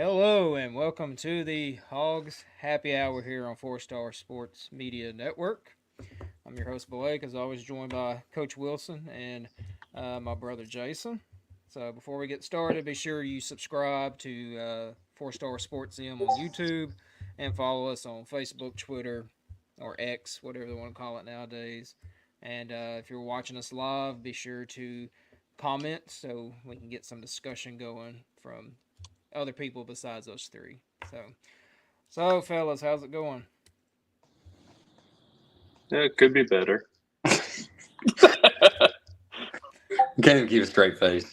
Hello and welcome to the Hogs Happy Hour here on Four Star Sports Media Network. I'm your host Blake, as always, joined by Coach Wilson and my brother Jason. So before we get started, be sure you subscribe to Four Star Sports M on YouTube and follow us on Facebook, Twitter, or X, whatever they want to call it nowadays. And if you're watching us live, be sure to comment so we can get some discussion going from other people besides us three. So fellas, how's it going? Yeah, it could be better. Can't even keep a straight face.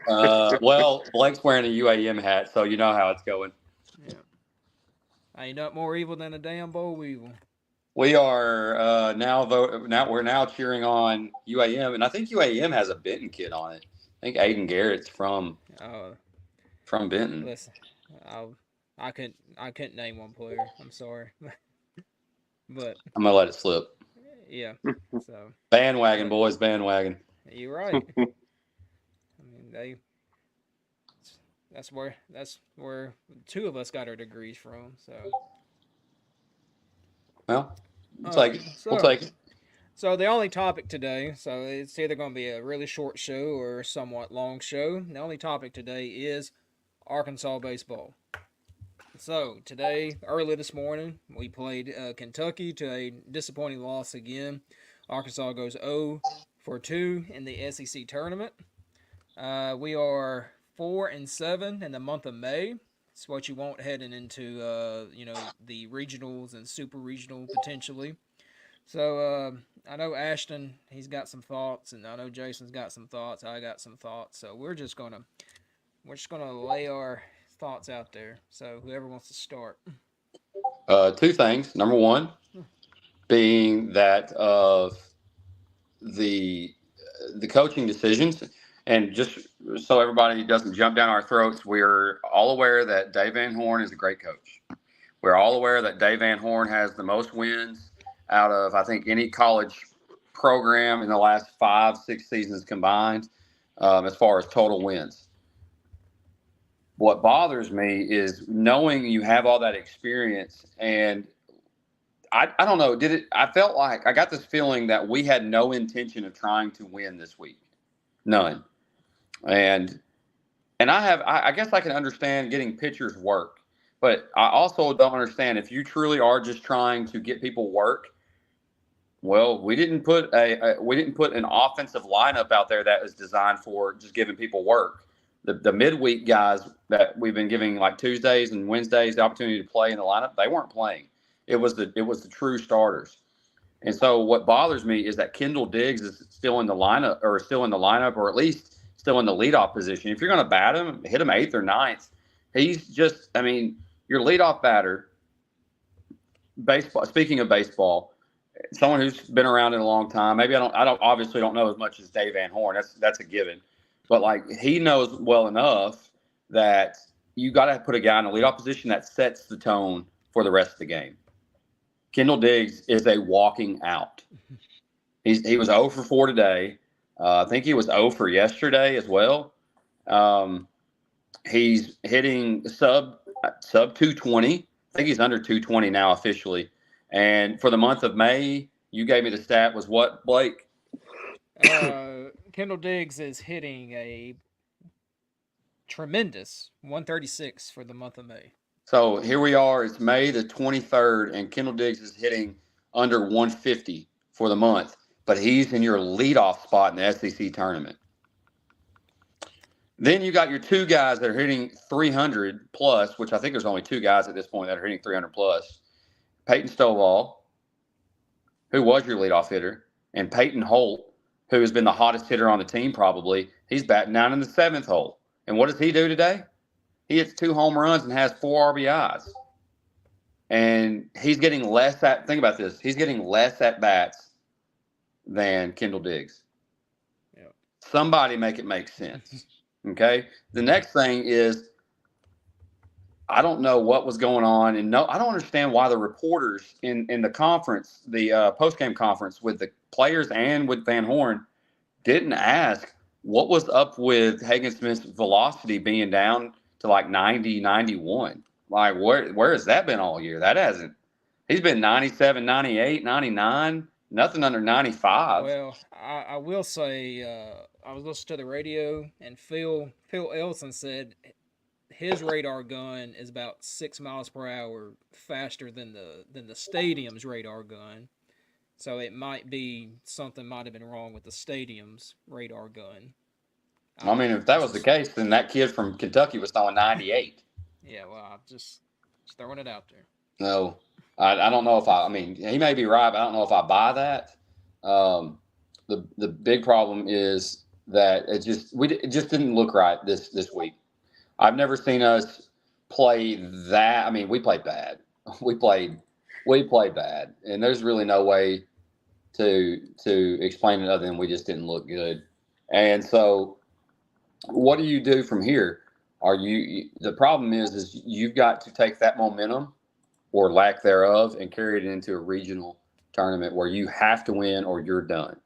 Well, Blake's wearing a UAM hat, so you know how it's going. Yeah, ain't not more evil than a damn boll weevil. We are now we're now cheering on UAM, and I think UAM has a Benton kid on it. I think Aiden Garrett's Uh, from Benton. Listen, I I couldn't name one player. I'm sorry, but I'm gonna let it slip. yeah. So, Bandwagon, but boys, bandwagon. you're right. I mean, that's where two of us got our degrees from. So, Well, we'll all right. take it. We'll So, take it. So the only topic today, so it's either going to be a really short show or a somewhat long show. The only topic today is Arkansas baseball. So today, early this morning, we played Kentucky to a disappointing loss again. Arkansas goes 0 for 2 in the SEC tournament. We are 4-7 in the month of May. It's what you want heading into the regionals and super regional potentially. So I know Ashton, he's got some thoughts, and I know Jason's got some thoughts. I got some thoughts. So we're just gonna lay our thoughts out there. So whoever wants to start. Two things. Number one being that of the the coaching decisions. And just so everybody doesn't jump down our throats, we're all aware that Dave Van Horn is a great coach. We're all aware that Dave Van Horn has the most wins out of, I think, any college program in the last 5, 6 seasons combined, as far as total wins. What bothers me is knowing you have all that experience, and I don't know, I felt like I got this feeling that we had no intention of trying to win this week. None. And I guess I can understand getting pitchers work, but I also don't understand if you truly are just trying to get people work. Well, we didn't put an offensive lineup out there that is designed for just giving people work. The midweek guys that we've been giving, like Tuesdays and Wednesdays, the opportunity to play in the lineup, they weren't playing. It was the true starters. And so what bothers me is that Kendall Diggs is still in the lineup, or at least still in the leadoff position. If you're going to bat him, hit him eighth or ninth. He's just, I mean, your leadoff batter. Baseball. Speaking of baseball, someone who's been around it a long time. Maybe I don't obviously don't know as much as Dave Van Horn. That's a given. But like he knows well enough that you got to put a guy in the leadoff position that sets the tone for the rest of the game. Kendall Diggs is a walking out. He was 0 for 4 today. I think he was 0 for yesterday as well. He's hitting sub 220. I think he's under 220 now officially. And for the month of May, you gave me the stat was what, Blake? Kendall Diggs is hitting a tremendous 136 for the month of May. So here we are. It's May the 23rd, and Kendall Diggs is hitting under 150 for the month. But he's in your leadoff spot in the SEC tournament. Then you got your two guys that are hitting 300 plus, which I think there's only two guys at this point that are hitting 300 plus. Peyton Stovall, who was your leadoff hitter, and Peyton Holt, who has been the hottest hitter on the team probably. He's batting down in the seventh hole. And what does he do today? He hits 2 home runs and has 4 RBIs. And he's getting think about this, he's getting less at bats than Kendall Diggs. Yep. Somebody make it make sense. Okay. The next thing is, I don't know what was going on, and I don't understand why the reporters in the conference, the post-game conference with the players and with Van Horn, didn't ask what was up with Hagen Smith's velocity being down to like 90, 91. Like, where has that been all year? That hasn't. He's been 97, 98, 99. Nothing under 95. Well, I will say I was listening to the radio, and Phil Elson said his radar gun is about 6 miles per hour faster than the stadium's radar gun. So it might be something might have been wrong with the stadium's radar gun. I I don't mean, know. if that This was the is case, then that kid from Kentucky was throwing 98. yeah. Well, I'm just throwing it out there. No, I don't know if I mean, he may be right, but I don't know if I buy that. The big problem is that it just didn't look right this week. I've never seen us play that. I mean, we played bad. We played we played bad, and there's really no way to explain it other than we just didn't look good. And so, what do you do from here? The problem is you've got to take that momentum or lack thereof and carry it into a regional tournament where you have to win or you're done.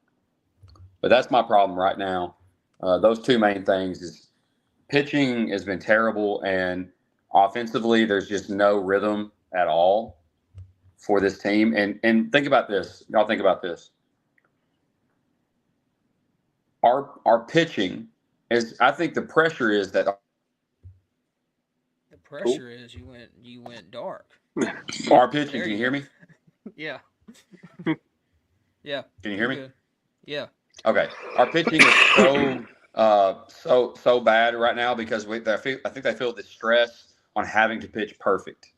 But that's my problem right now. Those two main things is pitching has been terrible, and offensively there's just no rhythm at all for this team. And think about this, y'all. Think about this. Our pitching is. I think the pressure is that The pressure is you went dark. our pitching. There Can you you hear go. me? Yeah, yeah. Can you hear You're me? good. Yeah. Okay, our pitching is so bad right now because I think they feel the stress on having to pitch perfect.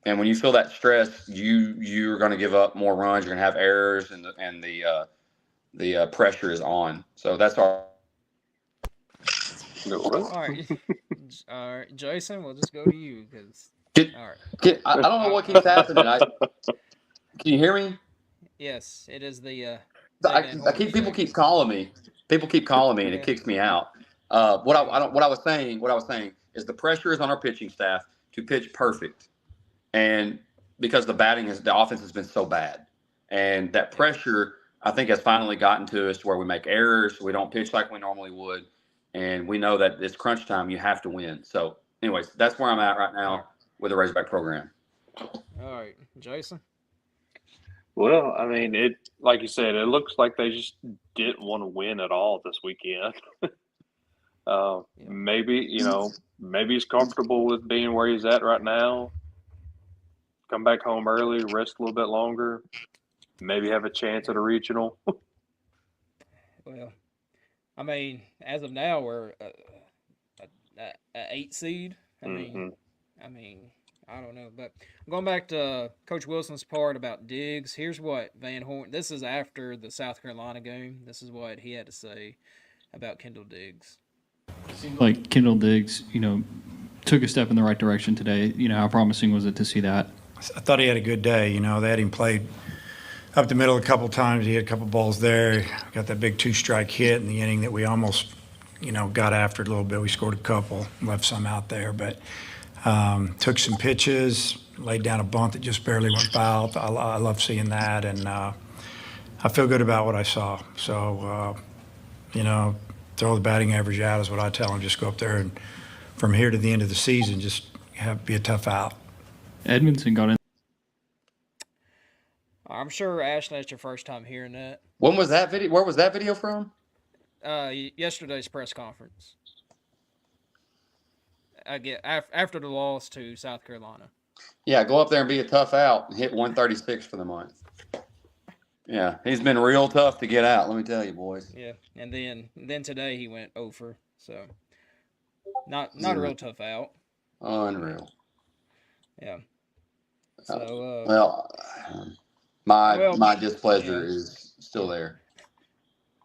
And when you feel that stress, you're going to give up more runs. You're going to have errors, and the pressure is on. So that's our. All right. All right, Jason. We'll just go to you because. Get, All right. I don't know what keeps happening. Can you hear me? Yes, it is the I, Dave Van I Horn keep people effect. keep calling me. People keep calling me, and it Yeah. kicks me out. I don't. What I was saying is the pressure is on our pitching staff to pitch perfect, and because the offense has been so bad, and that Yeah. pressure I think has finally gotten to us where we make errors, we don't pitch like we normally would, and we know that it's crunch time. You have to win. So, anyways, that's where I'm at right All right. now with the Razorback program. All right, Jason. Well, I mean, it like you said, it looks like they just didn't want to win at all this weekend. Yeah. Maybe he's comfortable with being where he's at right now. Come back home early, rest a little bit longer, maybe have a chance at a regional. Well, I mean, as of now, we're a 8 seed. Hmm. I mean, I don't know, but going back to Coach Wilson's part about Diggs, here's what Van Horn. This is after the South Carolina game. This is what he had to say about Kendall Diggs. Seems like Kendall Diggs, took a step in the right direction today. How promising was it to see that? I thought he had a good day. They had him played up the middle a couple times. He had a couple balls there. Got that big two-strike hit in the inning that we almost, got after it a little bit. We scored a couple, left some out there, but took some pitches, laid down a bunt that just barely went foul. I love seeing that, and I feel good about what I saw. So, throw the batting average out is what I tell him. Just go up there and from here to the end of the season, just be a tough out. Edmondson got in. I'm sure Ashley, that's your first time hearing that. When was that video? Where was that video from? Yesterday's press conference. I get after the loss to South Carolina. Yeah, go up there and be a tough out and hit 136 for the month. Yeah, he's been real tough to get out. Let me tell you, boys. Yeah, and then today he went over. So not a real tough out. Unreal. Yeah. So Well, my displeasure yeah. is still there.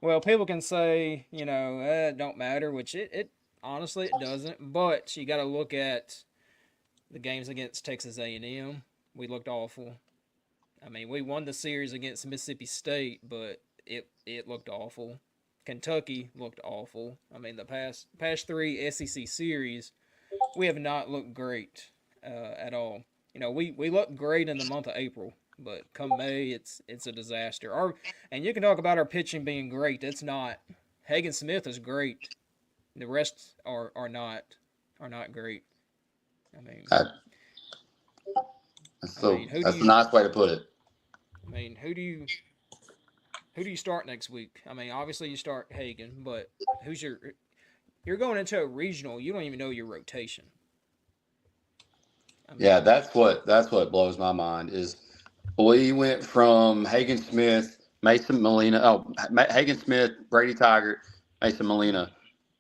Well, people can say, it don't matter, which it honestly it doesn't. But you got to look at the games against Texas A&M. We looked awful. I mean, we won the series against Mississippi State, but it looked awful. Kentucky looked awful. I mean, the past three SEC series, we have not looked great at all. We looked great in the month of April. But come May, it's a disaster. And you can talk about our pitching being great. It's not. Hagen Smith is great. The rest are not. are not great. I mean, That, I mean, that's a nice way to put it. I mean, who do you start next week? I mean, obviously you start Hagen, but who's your? You're going into a regional. You don't even know your rotation. I Yeah, mean, that's what blows my mind is we went from Hagen Smith, Mason Molina, Hagen Smith, Brady Tiger, Mason Molina,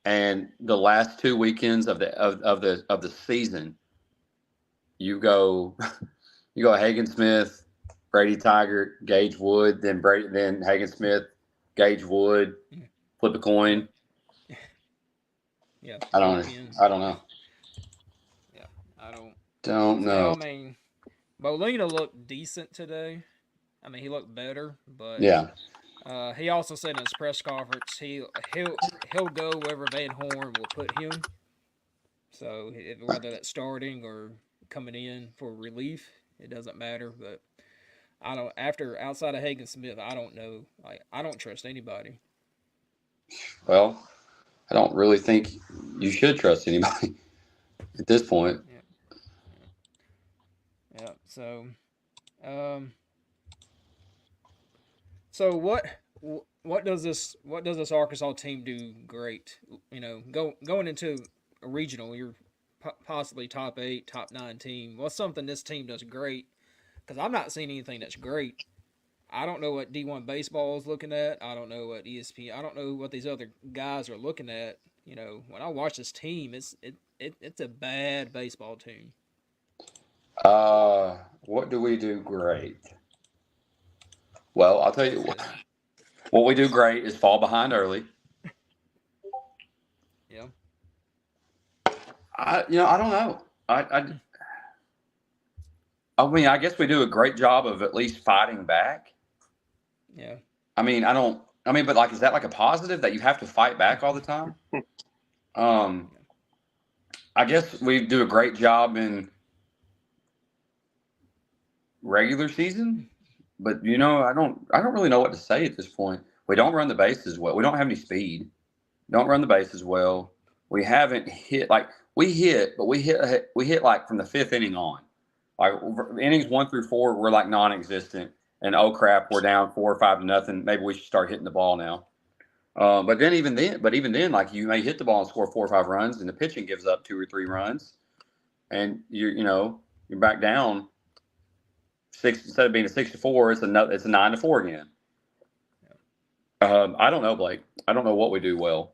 and the last 2 weekends of the season, you go you go Hagen Smith, Brady Tiger, Gage Wood, then Hagen Smith, Gage Wood, flip a yeah, coin. yeah, I don't bullpen. I don't know. Yeah, I don't. Don't So know. I mean, Molina looked decent today. I mean, he looked better, but Yeah. he also said in his press conference he'll go wherever Van Horn will put him. So whether that's starting or coming in for relief, it doesn't matter. But I don't. After outside of Hagen Smith, I don't know. Like I don't trust anybody. Well, I don't really think you should trust anybody at this point. Yeah, yeah. Um, so what does this Arkansas team do great? You know, going into a regional, you're possibly top 8, top 9 team. What's something this team does great? Because I'm not seeing anything that's great. I don't know what D1 baseball is looking at. I don't know what ESPN. I don't know what these other guys are looking at. You know, when I watch this team, it's a bad baseball team. What do we do great? Well, I'll tell you what we do great is fall behind early. Yeah. I don't know. I mean, I guess we do a great job of at least fighting back. Yeah. I mean, I don't. I mean, but like, is that like a positive that you have to fight back all the time? Um, I guess we do a great job in regular season, but I don't really know what to say at this point. We don't run the bases well. We don't have any speed. Don't run the bases well. We haven't hit like we hit, but we hit like from the fifth inning on. Like innings Yeah. 1 through 4, we're like non-existent. And oh crap, we're down 4 or 5 to nothing. Maybe we should start hitting the ball now. But even then, like you may hit the ball and score 4 or 5 runs, and the pitching gives up 2 or 3 runs, and you're back down six instead of being a 6-4. It's a 9-4 again. I don't know, Blake. I don't know what we do well.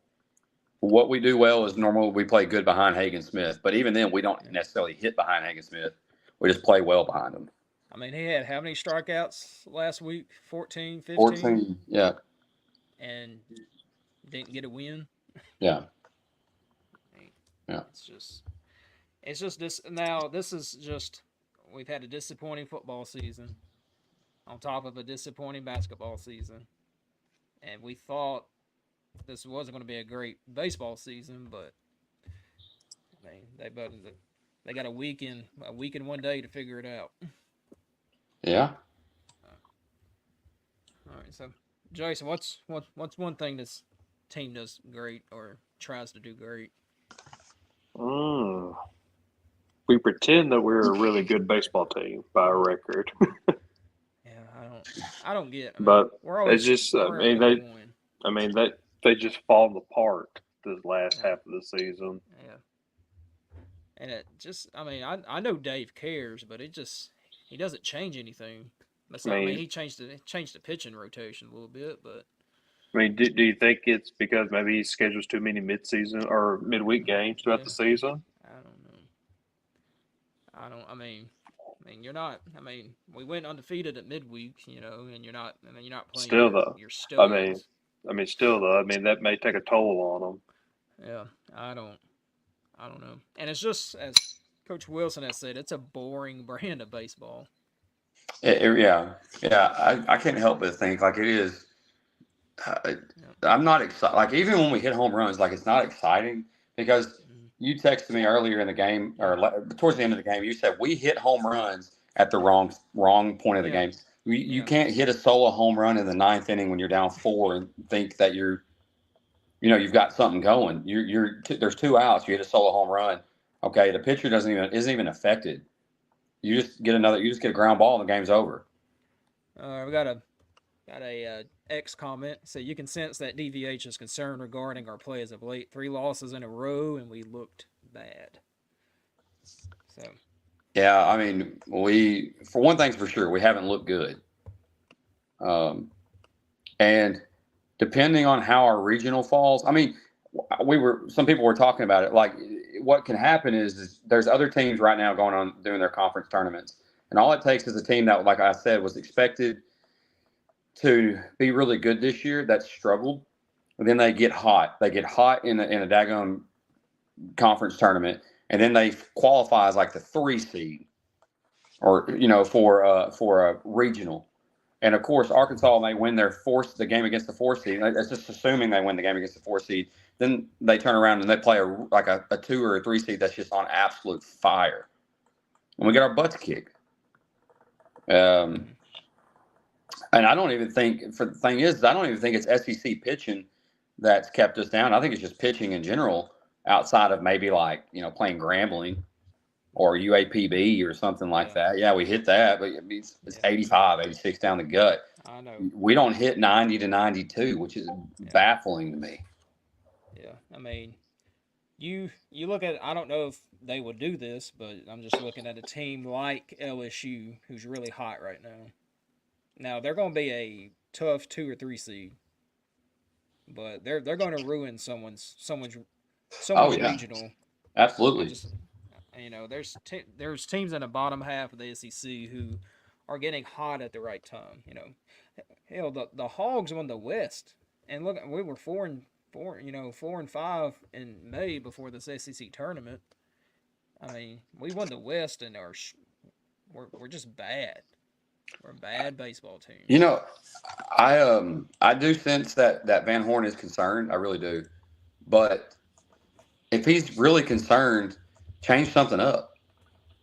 What we do well is normally we play good behind Hagen Smith, but even then we don't necessarily hit behind Hagen Smith. We just play well behind him. I mean, he had how many strikeouts last week? 14, 15? 14, yeah. And didn't get a win. Yeah. I mean, Yeah. it's just this now. This is just we've had a disappointing football season on top of a disappointing basketball season, and we thought this wasn't going to be a great baseball season, but I mean they got a week in 1 day to figure it out. Yeah. All right, so Jason, what's one thing this team does great or tries to do great? We pretend that we're a really good baseball team by a record, Yeah, I don't get. I mean, but we're always it's just. we're at 1-1. I mean they just fall apart this last Yeah, half of the season. yeah, and it just. I mean, I know Dave cares, but he doesn't change anything. I I mean, mean, he changed the pitching rotation a little bit, but do you think it's because maybe he schedules too many mid-season or midweek games throughout yeah, the season? I don't know. I don't. I mean, you're not. I mean, we went undefeated at midweek, you know, and you're not. I mean, you're not playing Still though, your I mean, studs. that may take a toll on Yeah, I don't. I don't know. And it's just as Coach Wilson has said, it's a boring brand of baseball. Yeah. I can't help but think like it is. I, Yeah. I'm not excited. Like even when we hit home runs, like it's not exciting because Mm-hmm. you texted me earlier in the game Yeah. towards the end of the game. You said we hit home runs at the wrong point of the Yeah. game. You Yeah. can't hit a solo home run in the ninth inning when you're down 4 and think that you've got something going. There's 2 outs. You hit a solo home run. Okay, the pitcher isn't even affected. You just get a ground ball and the game's over. We got a X comment. So you can sense that DVH is concerned regarding our play as of late. 3 losses in a row, and we looked bad. So. Yeah, I mean, for one thing's for sure, we haven't looked good. And depending on how our regional falls, I mean, some people were talking about it. Like, what can happen is there's other teams right now going on doing their conference tournaments, and all it takes is a team that, like I said, was expected to be really good this year that struggled, and then they get hot. They get hot in a daggone conference tournament, and then they qualify as like the 3 seed, or for a regional. And of course, Arkansas may win the game against the 4 seed. That's just assuming they win the game against the 4 seed. Then they turn around and they play a 2 or a 3 seed that's just on absolute fire, and we get our butts kicked. And I don't even think. The thing is, I don't even think it's SEC pitching that's kept us down. I think it's just pitching in general, outside of maybe playing Grambling or UAPB or something like that. Yeah, we hit that, but it's 85, 86 down the gut. I know. We don't hit 90 to 92, which is baffling to me. Yeah, I mean, you look at, I don't know if they would do this, but I'm just looking at a team like LSU who's really hot right now. Now, they're going to be a tough 2 or 3 seed, but they're going to ruin someone's regional. Absolutely. There's teams in the bottom half of the SEC who are getting hot at the right time. Hell, the Hogs won the West, and look, we were 4-5 in May before this SEC tournament. I mean, we won the West, and we're just bad. We're a bad baseball team. I do sense that Van Horn is concerned. I really do, but if he's really concerned, change something up.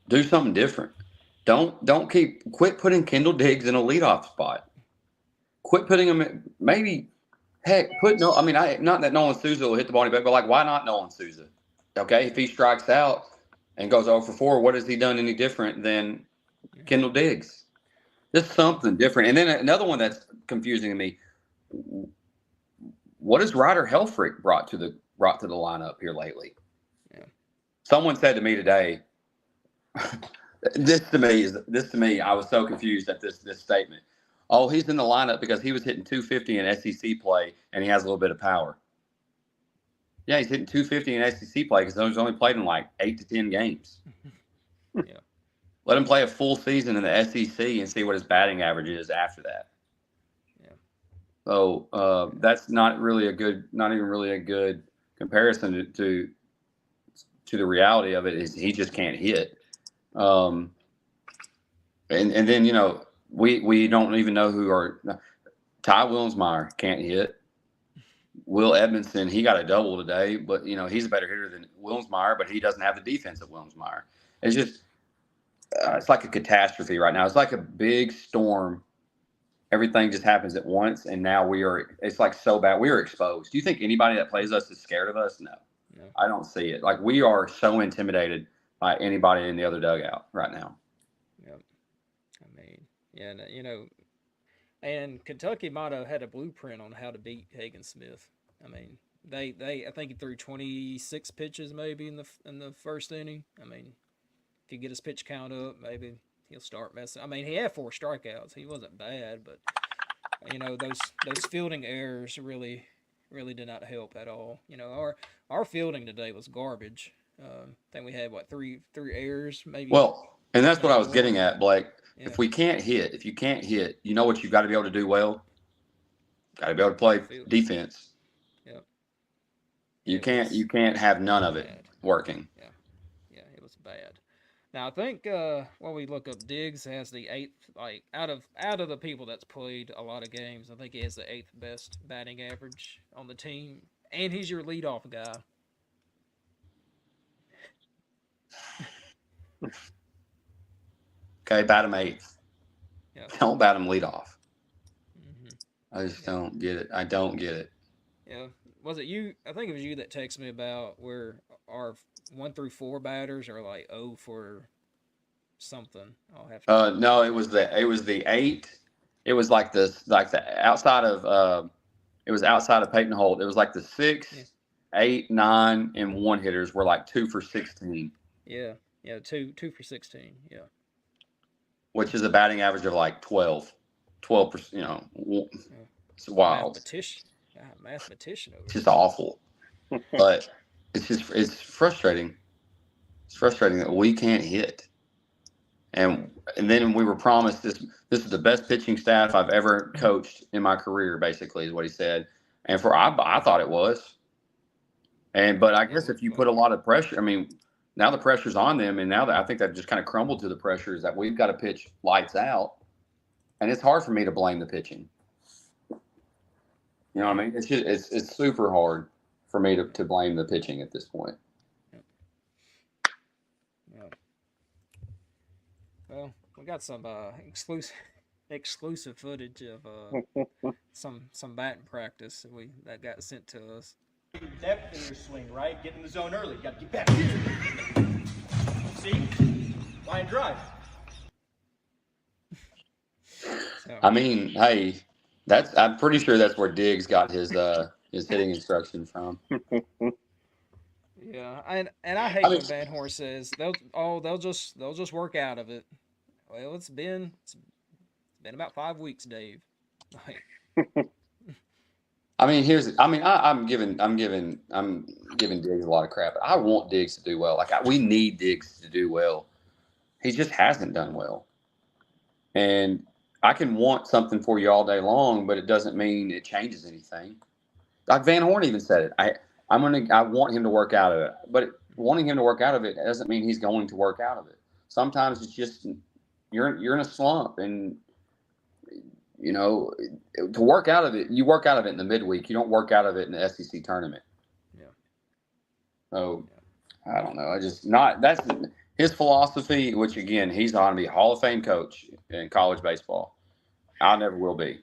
Do something different. Quit putting Kendall Diggs in a leadoff spot. Quit putting him in, maybe, heck, not that Nolan Souza will hit the ball, but why not Nolan Souza? Okay, if he strikes out and goes 0 for 4, what has he done any different than Kendall Diggs? Just something different. And then another one that's confusing to me, what has Ryder Helfrich brought to the lineup here lately? Yeah. Someone said to me today, this to me, I was so confused at this statement. Oh, he's in the lineup because he was hitting 250 in SEC play and he has a little bit of power. Yeah, he's hitting 250 in SEC play because he's only played in 8 to 10 games. Yeah. Let him play a full season in the SEC and see what his batting average is after that. Yeah. So that's not even really a good comparison to the reality of it. Is he just can't hit. And then we don't even know who are. Ty Wilmsmeyer can't hit. Will Edmondson, he got a double today, but he's a better hitter than Wilmsmeyer, but he doesn't have the defense of Wilmsmeyer. It's just it's like a catastrophe right now. It's like a big storm. Everything just happens at once, and now it's so bad. We are exposed. Do you think anybody that plays us is scared of us? No. I don't see it. We are so intimidated by anybody in the other dugout right now. Yep. I mean, yeah, and Kentucky might have had a blueprint on how to beat Hagen Smith. I mean, I think he threw 26 pitches maybe in the first inning. I mean, if you get his pitch count up, maybe he'll start messing. I mean, he had 4 strikeouts. He wasn't bad, but those fielding errors really did not help at all. Our fielding today was garbage. I think we had 3 errors maybe. Well, and that's what I was getting at, Blake. Yeah. If you can't hit, you know what you've got to be able to do well? Got to be able to play defense. Yep. You can't have none of it working. Yeah, it was bad. Now I think when we look up, Diggs has the 8th, out of the people that's played a lot of games, I think he has the 8th best batting average on the team, and he's your leadoff guy. Okay, bat him 8th. Yeah. Don't bat him leadoff. Mm-hmm. I just don't get it. I don't get it. Yeah. Was it you? I think it was you that texted me about where our 1 through 4 batters are like 0 for something. I'll have to. No, it was the 8. It was like the outside of it was outside of Peyton Holt. It was like the 6, Yeah. 8, 9, and 1 hitters were like 2 for 16, Yeah, 2 for 16. Yeah. which is a batting average of like 12%. It's wild. Mathematician over It's here. just awful. But it's frustrating. It's frustrating that we can't hit. And then we were promised this is the best pitching staff I've ever coached in my career, basically, is what he said. And I thought it was. But I guess if you put a lot of pressure, I mean, now the pressure's on them, and now that I think they've just kind of crumbled to the pressure is that we've got to pitch lights out, and it's hard for me to blame the pitching. You know what I mean? It's super hard for me to blame the pitching at this point. Yeah. Well, we got some exclusive footage of some batting practice that got sent to us. Depth in your swing, right? Get in the zone early. You got to get back here. See? Line drive. So, I mean, hey, I'm pretty sure that's where Diggs got his hitting instruction from. yeah, and I hate when Van Horn says they'll just work out of it. Well, it's been about 5 weeks, Dave. Like, I mean, I'm giving Diggs a lot of crap. I want Diggs to do well. We need Diggs to do well. He just hasn't done well. And I can want something for you all day long, but it doesn't mean it changes anything. Like Van Horn even said it. I want him to work out of it, but wanting him to work out of it doesn't mean he's going to work out of it. Sometimes it's just you're in a slump, and to work out of it, you work out of it in the midweek. You don't work out of it in the SEC tournament. Yeah. So I don't know. That's his philosophy, which again, he's going to be a Hall of Fame coach in college baseball. I never will be.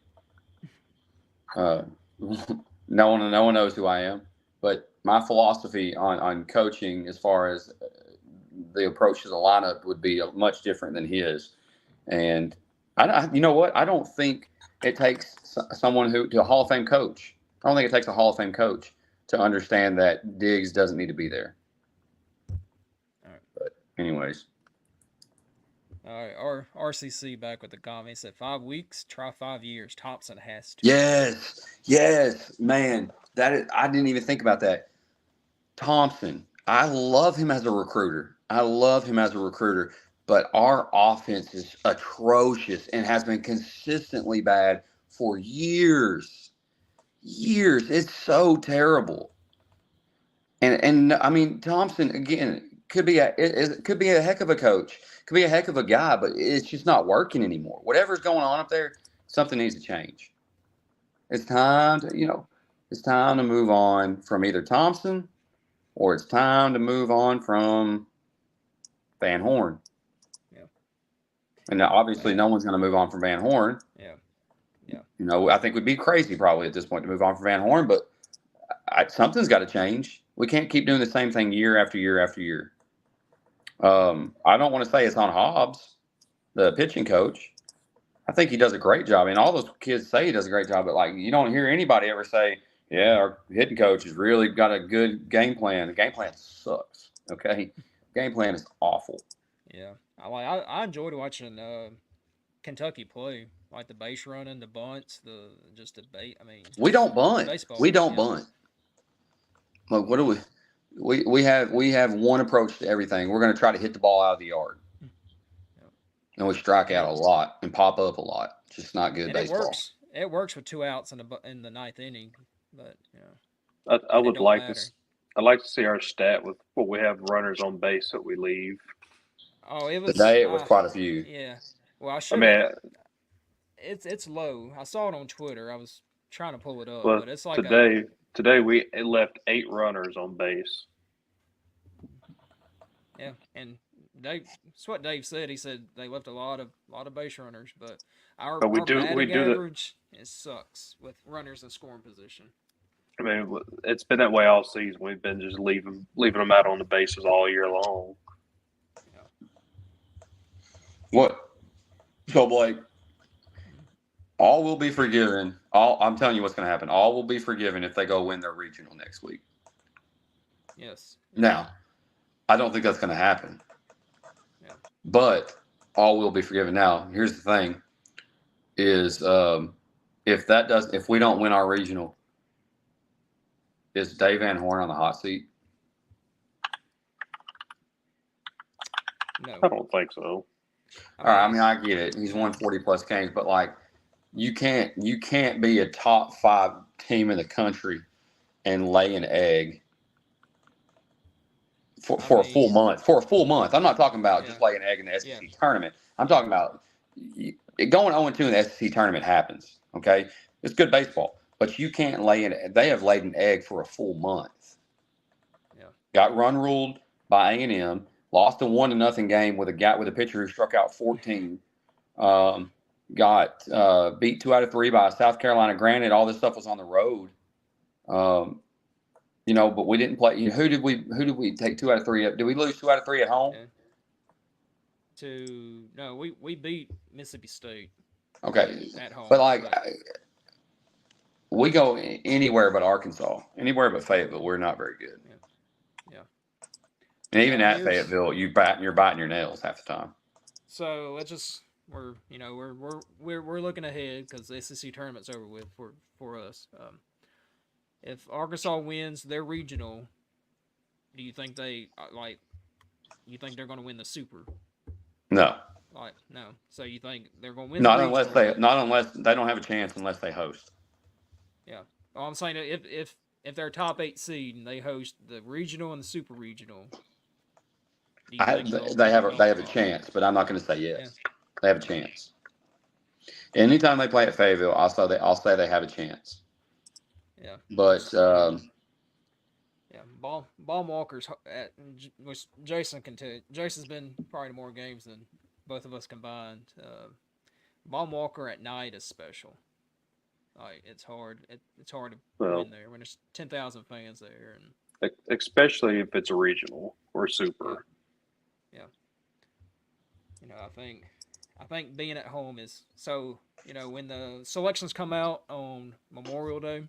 No one knows who I am, but my philosophy on coaching, as far as the approach to the lineup, would be much different than his. And you know what? I don't think it takes someone to a Hall of Fame coach. I don't think it takes a Hall of Fame coach to understand that Diggs doesn't need to be there. All right. But anyways. All right, our RCC back with the comment. He said 5 weeks, try 5 years. Thompson has to. Yes, man. I didn't even think about that. Thompson, I love him as a recruiter. But our offense is atrocious and has been consistently bad for years. It's so terrible. And I mean, Thompson again could be a heck of a coach, could be a heck of a guy, but it's just not working anymore. Whatever's going on up there, something needs to change. It's time to move on from either Thompson, or it's time to move on from Van Horn. Yeah. And obviously, no one's going to move on from Van Horn. Yeah. I think we'd be crazy probably at this point to move on from Van Horn, but something's got to change. We can't keep doing the same thing year after year after year. I don't want to say it's on Hobbs, the pitching coach. I think he does a great job. And all those kids say he does a great job, but you don't hear anybody ever say, yeah, our hitting coach has really got a good game plan. The game plan sucks. Okay. Game plan is awful. Yeah. I enjoyed watching Kentucky play. Like the base running, the bunts, the bait. I mean, we don't bunt. Baseball, we don't bunt. Look, what do we have one approach to everything. We're going to try to hit the ball out of the yard. And we strike out a lot and pop up a lot. It's just not good baseball. It works with 2 outs in the 9th inning, but I'd like to see our stat with what we have runners on base that we leave. Oh, it was today. It was quite a few. Yeah. Well, I should. It's low. I saw it on Twitter. I was trying to pull it up, but it's like today we left 8 runners on base. Yeah, and that's what Dave said. He said they left a lot of base runners, but our batting average, it sucks with runners in scoring position. I mean, it's been that way all season. We've been just leaving them out on the bases all year long. What? So, Blake, all will be forgiven. I'm telling you what's going to happen. All will be forgiven if they go win their regional next week. Yes. Now, I don't think that's going to happen. Yeah. But all will be forgiven. Now, here's the thing: is if we don't win our regional, is Dave Van Horn on the hot seat? No. I don't think so. All right. I mean, I get it. He's won 40 plus games, but like, you can't be a top 5 team in the country and lay an egg for a full month. For a full month. I'm not talking about just laying an egg in the SEC tournament. I'm talking about going 0-2 in the SEC tournament happens. Okay, it's good baseball, but you can't lay an. They have laid an egg for a full month. Yeah. Got run ruled by A&M. Lost a 1-0 game with a pitcher who struck out 14. Got beat 2 out of 3 by South Carolina. Granted, all this stuff was on the road. But we didn't play. Who did we take 2 out of 3? Did we lose 2 out of 3 at home? No, we beat Mississippi State. Okay, at home. But we go anywhere but Arkansas, anywhere but Fayetteville. We're not very good. Yeah. And even at Fayetteville, you're biting your nails half the time. So let's just we're looking ahead because the SEC tournament's over with for us. If Arkansas wins their regional, do you think you think they're going to win the Super? No. No. So you think they're going to win? Not unless they don't have a chance unless they host. Yeah. Well, I'm saying if they're top 8 seed and they host the regional and the Super regional, They have a chance, but I'm not going to say yes. Yeah. They have a chance. Anytime they play at Fayetteville, I'll say they have a chance. Yeah. But Baum Walker's which Jason can tell. Jason's been probably to more games than both of us combined. Baum Walker at night is special. It's hard. It's hard to win there when there's 10,000 fans there, and especially if it's a regional or super. Yeah. I think being at home is so. When the selections come out on Memorial Day.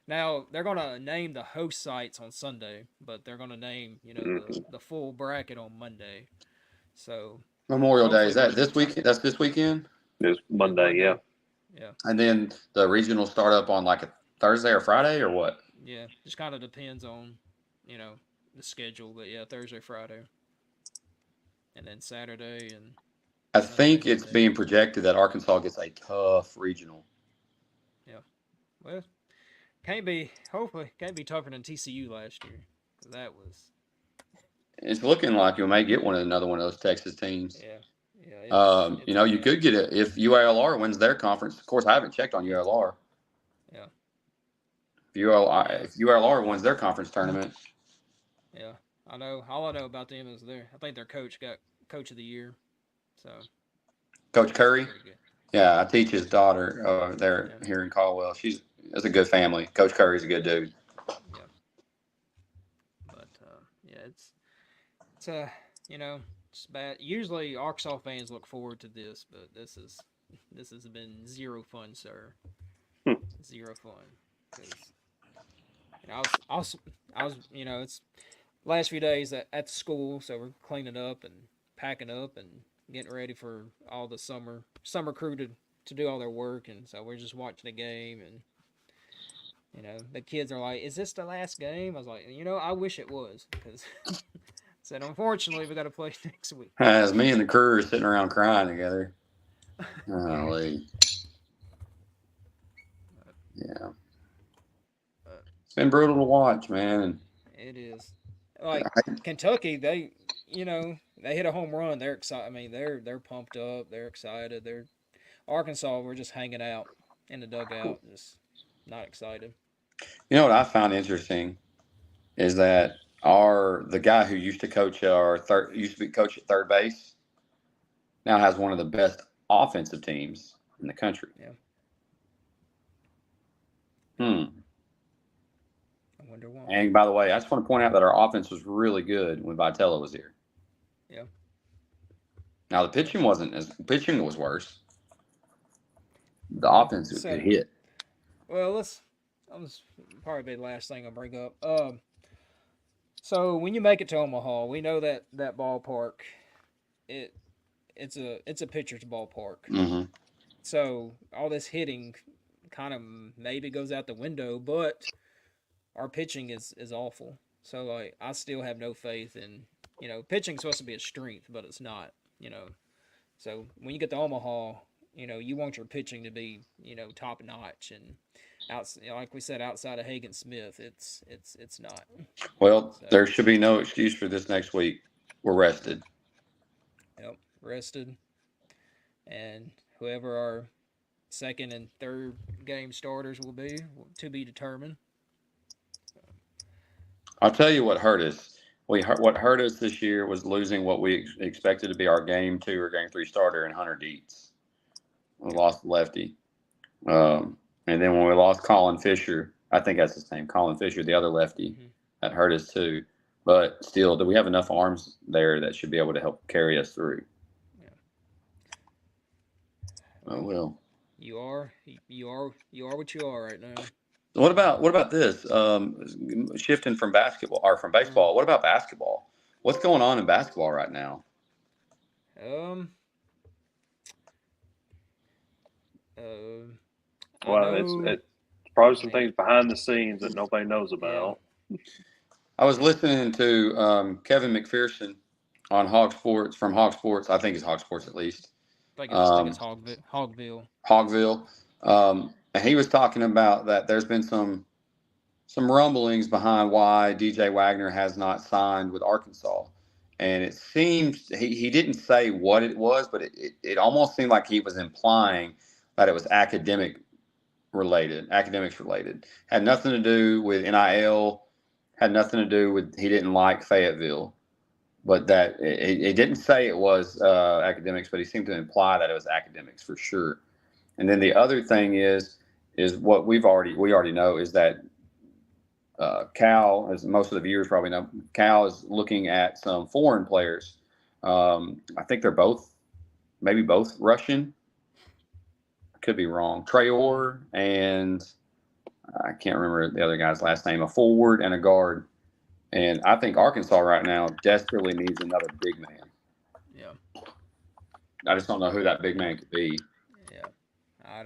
Now, they're going to name the host sites on Sunday, but they're going to name, the full bracket on Monday. So Memorial Day, is that this week? That's this weekend? It's Monday, yeah. Yeah. And then the regional start up on like a Thursday or Friday or what? Yeah, just kind of depends on, the schedule. But yeah, Thursday, Friday. And then Saturday and I think it's being projected that Arkansas gets a tough regional. Yeah. Well, hopefully can't be tougher than TCU last year. That was. It's looking like you may get another one of those Texas teams. Yeah. You could get it if ULR wins their conference. Of course, I haven't checked on ULR. Yeah. If ULR wins their conference tournament. Yeah, I know. All I know about them is I think their coach got Coach of the Year. So. Coach Curry. Yeah, I teach his daughter there here in Caldwell. It's a good family. Coach Curry's a good dude. Yeah. But it's it's bad. Usually Arkansas fans look forward to this, but this has been zero fun, sir. Zero fun. Because I was it's last few days at school, so we're cleaning up and packing up and getting ready for all the summer crew to do all their work, and so we're just watching the game, and the kids are like, "Is this the last game?" I was like, I wish it was, because I said, unfortunately, we got to play next week. As me and the crew are sitting around crying together. Golly. Yeah. It's been brutal to watch, man. It is. Like Kentucky, they hit a home run. They're excited. I mean, they're pumped up. They're excited. Arkansas, we're just hanging out in the dugout, just not excited. You know what I found interesting is that the guy who used to coach coach at third base now has one of the best offensive teams in the country. Yeah. Winter one. And by the way, I just want to point out that our offense was really good when Vitello was here. Yeah. Now the pitching pitching was worse. The Well, offense so, it hit. Well, I'll just probably be the last thing I'll bring up. So when you make it to Omaha, we know that ballpark, it's a pitcher's ballpark. Mm-hmm. So all this hitting kind of maybe goes out the window, but our pitching is awful. So like I still have no faith in pitching's supposed to be a strength, but it's not. So when you get to Omaha, you want your pitching to be top notch and like we said, outside of Hagen Smith, it's not. Well, So, there should be no excuse for this next week. We're rested. Yep, rested, and whoever our second and third game starters will be to be determined. I'll tell you what hurt us. What hurt us this year was losing what we expected to be our game 2 or game 3 starter in Hunter Dietz. We lost lefty. And then when we lost Colin Fisher, I think that's his name, Colin Fisher, the other lefty, that hurt us too. But still, do we have enough arms there that should be able to help carry us through? Yeah. Oh well. You are what you are right now. What about this? Shifting from basketball or from baseball. What about basketball? What's going on in basketball right now? Well, it's probably some things behind the scenes that nobody knows about. Yeah. I was listening to Kevin McPherson on Hog Sports from Hog Sports. I think it's Hog Sports at least. I think it's Hogville. Hogville. And he was talking about that there's been some rumblings behind why DJ Wagner has not signed with Arkansas. And it seems he didn't say what it was, but it almost seemed like he was implying that it was academics related. Had nothing to do with NIL, had nothing to do with he didn't like Fayetteville. But that it didn't say it was academics, but he seemed to imply that it was academics for sure. And then the other thing is what we already know is that Cal, as most of the viewers probably know, Cal is looking at some foreign players. I think they're maybe both Russian. I could be wrong. Traore and I can't remember the other guy's last name, a forward and a guard. And I think Arkansas right now desperately needs another big man. Yeah. I just don't know who that big man could be. Yeah. I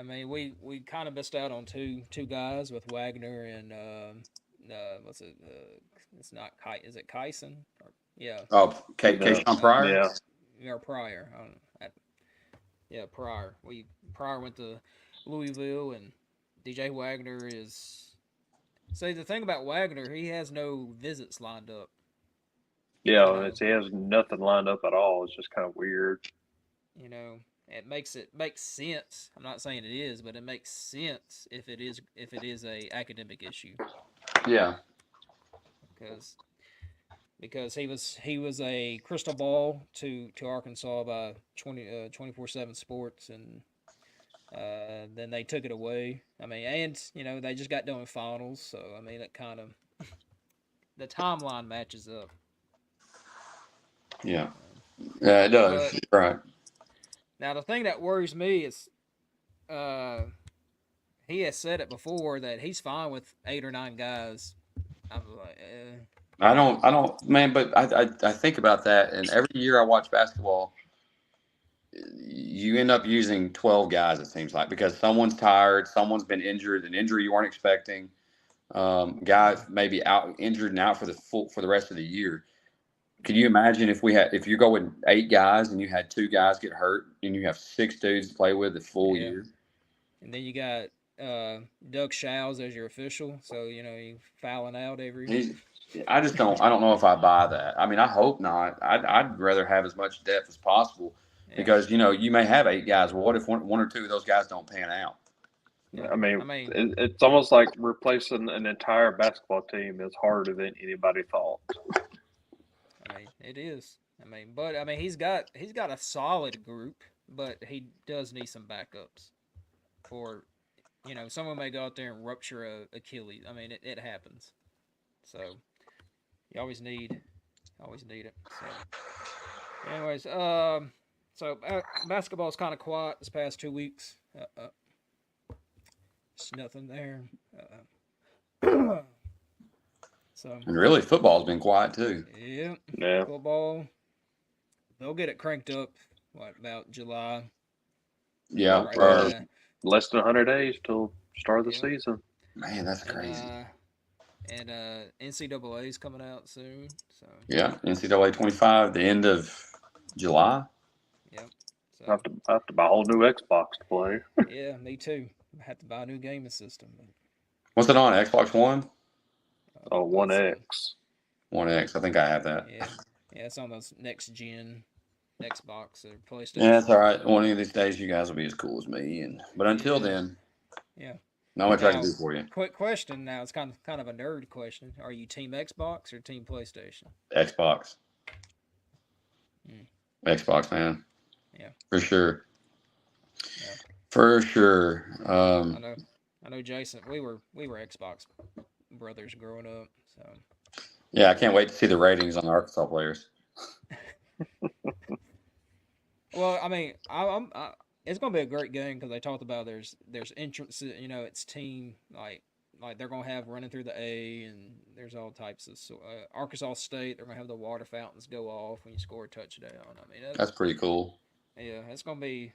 mean, we kind of missed out on two guys with Wagner and what's it? It's not Kai. Is it Kyson? Yeah. Oh, Kayshawn Pryor. Yeah. Yeah, Pryor. Pryor. Pryor went to Louisville, and DJ Wagner is. See, the thing about Wagner, he has no visits lined up. Yeah, he has nothing lined up at all. It's just kind of weird. It makes sense. I'm not saying it is, but it makes sense if it is a academic issue. Yeah. Because he was a crystal ball to Arkansas by 24/7 Sports, and then they took it away. I mean, and they just got done with finals, so I mean it kind of the timeline matches up. Yeah. Yeah, it does. You're right. Now the thing that worries me is, he has said it before that he's fine with 8 or 9 guys. I'm like, I don't, man. But I think about that, and every year I watch basketball, you end up using 12 guys. It seems like because someone's tired, someone's been injured, an injury you weren't expecting. Guys maybe out injured and out for the rest of the year. Can you imagine if you go with 8 guys and you had 2 guys get hurt and you have 6 dudes to play with the full year? And then you got Doug Shows as your official, so you fouling out every. I don't know if I buy that. I mean, I hope not. I'd rather have as much depth as possible because you may have 8 guys. Well, what if one or 2 of those guys don't pan out? Yeah. I mean, it's almost like replacing an entire basketball team is harder than anybody thought. I mean, it is. But he's got a solid group, but he does need some backups for someone may go out there and rupture a Achilles. I mean, it happens. So you always need it. So, anyways, basketball is kind of quiet this past 2 weeks. Just nothing there. So And really, football's been quiet too. yeah, Yeah. football. They'll get it cranked up. What about July? Yeah. Right. Less than 100 days till start of the Yep. season. Man, that's crazy. And NCAA is coming out soon. So Yeah, NCAA 25, the end of July. yep. I have to buy a whole new Xbox to play. Yeah, me too. I have to buy a new gaming system. What's it on? Xbox One? Oh, One X. One X. I think I have that. Yeah, it's on those next gen Xbox or PlayStation. Yeah, that's all right. One of these days, you guys will be as cool as me. But until then, yeah. not much I can do for you. Quick question. Now it's kind of a nerd question. Are you team Xbox or team PlayStation? Xbox. Xbox, man. Yeah. For sure. Yeah. For sure. I know, Jason. We were Xbox brothers growing up. So. Yeah, I can't wait to see the ratings on the Arkansas players. Well, I mean, it's gonna be a great game because they talked about there's entrances. It's team like they're gonna have running through the A, and there's all types of. Arkansas State, they're gonna have the water fountains go off when you score a touchdown. I mean, that's pretty cool. Yeah, it's gonna be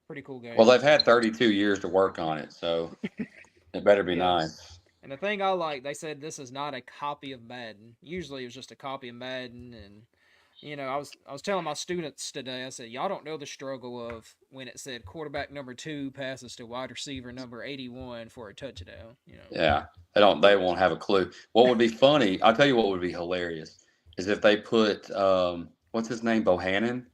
pretty cool game. Well, they've had 32 years to work on it, so it better be nice. And the thing I like, they said this is not a copy of Madden. Usually, it was just a copy of Madden, and I was telling my students today. I said, y'all don't know the struggle of when it said quarterback number 2 passes to wide receiver number 81 for a touchdown. Yeah, they won't have a clue. What would be funny? I'll tell you what would be hilarious is if they put what's his name, Bohannon,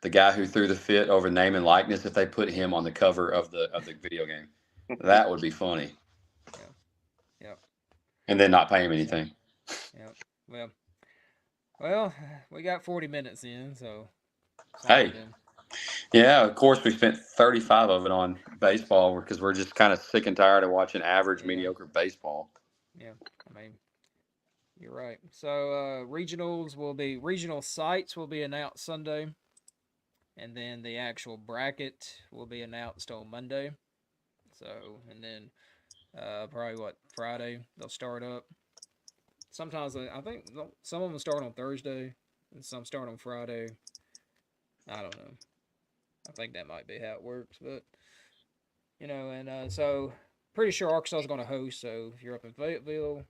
the guy who threw the fit over name and likeness. If they put him on the cover of the video game, that would be funny. Yeah. And then not pay him anything. Yeah. Well, we got 40 minutes in, so. Hey. Yeah, of course we spent 35 of it on baseball because we're just kind of sick and tired of watching average, mediocre baseball. Yeah, I mean, you're right. So regional sites will be announced Sunday, and then the actual bracket will be announced on Monday. So, and then probably Friday they'll start up. Sometimes I think some of them start on Thursday, and some start on Friday. I don't know. I think that might be how it works, but and so pretty sure Arkansas is going to host. So if you're up in Fayetteville,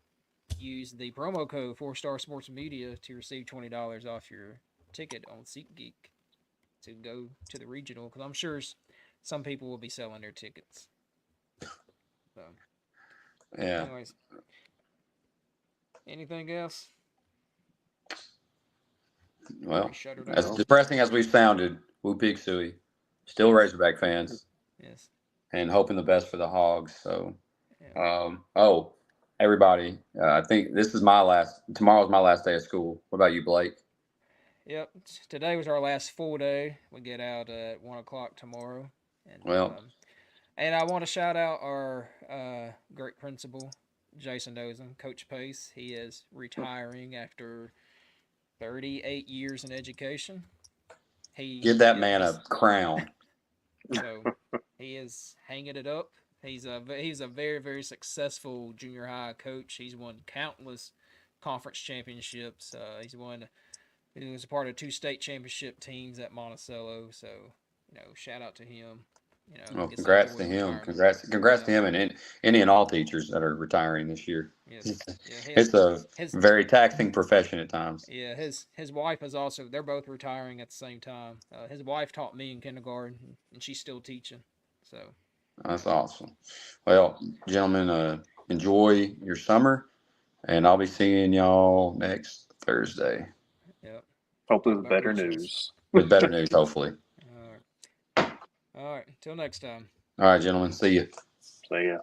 use the promo code 4-Star Sports Media to receive $20 off your ticket on SeatGeek to go to the regional. Because I'm sure some people will be selling their tickets. So, yeah. Anyways, anything else? Well, as depressing as we've sounded, Woo Pig Suey, still Razorback fans. Yes. And hoping the best for the Hogs. So, everybody, I think tomorrow's my last day of school. What about you, Blake? Yep. Today was our last full day. We get out at 1:00 tomorrow. And, and I want to shout out our great principal, Jason Dozen, Coach Pace. He is retiring after 38 years in education. Give that man a crown. So he is hanging it up. He's a very, very successful junior high coach. He's won countless conference championships. He was a part of 2 state championship teams at Monticello. So, shout out to him. Well, congrats to him. Congrats to him and any and all teachers that are retiring this year. Yes. It's a very taxing profession at times. Yeah, his wife is also. They're both retiring at the same time. His wife taught me in kindergarten, and she's still teaching. So that's awesome. Well, gentlemen, enjoy your summer, and I'll be seeing y'all next Thursday. Yep. Hopefully with better news. With better news, hopefully. All right. Till next time. All right, gentlemen. See you. See ya.